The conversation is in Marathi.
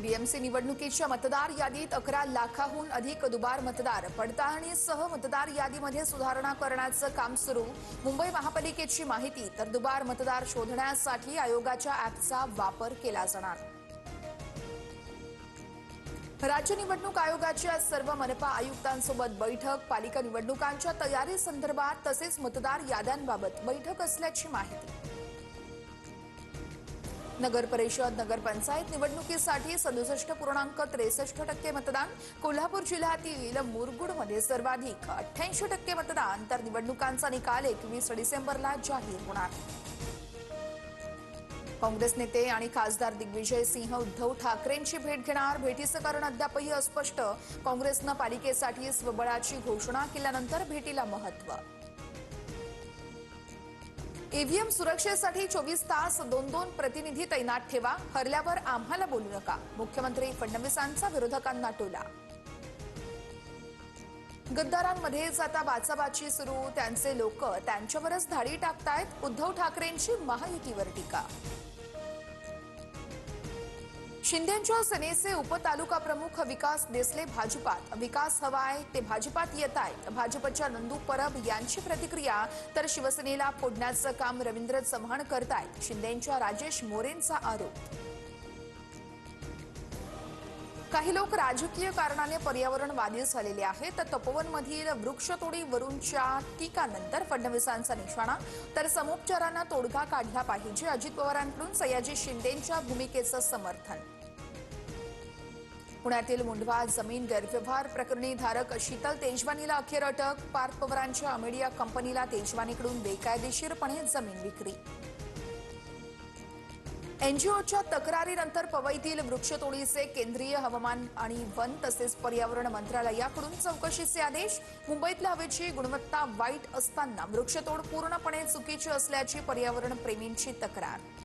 बीएमसी निवडणुकीच्या मतदार यादीत 11 लाखाहून अधिक दुबार मतदार पडताळणीसह मतदार यादीमध्ये सुधारणा करण्याचं काम सुरू। मुंबई महापालिकेची माहिती तर दुबार मतदार शोधण्यासाठी आयोगाच्या ॲपचा वापर केला जाणार। राज्य निवडणूक आयोगाच्या सर्व मनपा आयुक्तांसोबत बैठक, पालिका निवडणुकांच्या तयारीसंदर्भात तसेच मतदार याद्यांबाबत बैठक असल्याची माहिती। नगर परिषद नगरपंचायत निवडणुकीसाठी 67.63% मतदान। कोल्हापूर जिल्ह्यातील मुरगुडमध्ये सर्वाधिक 88% मतदान, तर निवडणुकांचा निकाल 21 डिसेंबरला जाहीर होणार। काँग्रेस नेते आणि खासदार दिग्विजय सिंह उद्धव ठाकरेंची भेट घेणार। भेटीचं कारण अद्यापही अस्पष्ट। काँग्रेसनं पालिकेसाठी स्वबळाची घोषणा केल्यानंतर भेटीला महत्त्व। ईव्हीएम सुरक्षेसाठी 24 तास 2-2 प्रतिनिधी तैनात ठेवा, हरल्यावर आम्हाला बोलू नका, मुख्यमंत्री फडणवीसांचा विरोधकांना टोला। गद्दारांमध्येच आता बाचाबाची सुरू, त्यांचे लोक त्यांच्यावरच धाडी टाकतायत, उद्धव ठाकरेंची महायुतीवर टीका। शिंदेंच्या सेनेचे उपतालुका प्रमुख विकास देसले भाजपात। विकास हवाय ते भाजपात येत आहेत। भाजपच्या नंदू परब यांची प्रतिक्रिया, तर शिवसेनेला फोडण्याचं काम रवींद्र चव्हाण करतायत, शिंदेंच्या राजेश मोरेंचा आरोप। काही लोक राजकीय कारणाने पर्यावरणवादी झालेले आहेत। तपोवनमधील वृक्षतोडीवरूनच्या टीकानंतर फडणवीसांचा निशाणा, तर समोपचारांना तोडगा काढला पाहिजे, अजित पवारांकडून सयाजी शिंदेंच्या भूमिकेचं समर्थन। पुण्यातील मुंढवा जमीन गैरव्यवहार प्रकरणी धारक शीतल तेजवानीला अखेर अटक। पार्थ पवारांच्या अमेडिया कंपनीला तेजवानीकडून बेकायदेशीरपणे जमीन विक्री। एनजीओच्या तक्रारीनंतर पवईतील वृक्षतोडीचे केंद्रीय हवामान आणि वन तसेच पर्यावरण मंत्रालयाकडून चौकशीचे आदेश। मुंबईतल्या हवेची गुणवत्ता वाईट असताना वृक्षतोड पूर्णपणे चुकीची असल्याची पर्यावरण प्रेमींची तक्रार।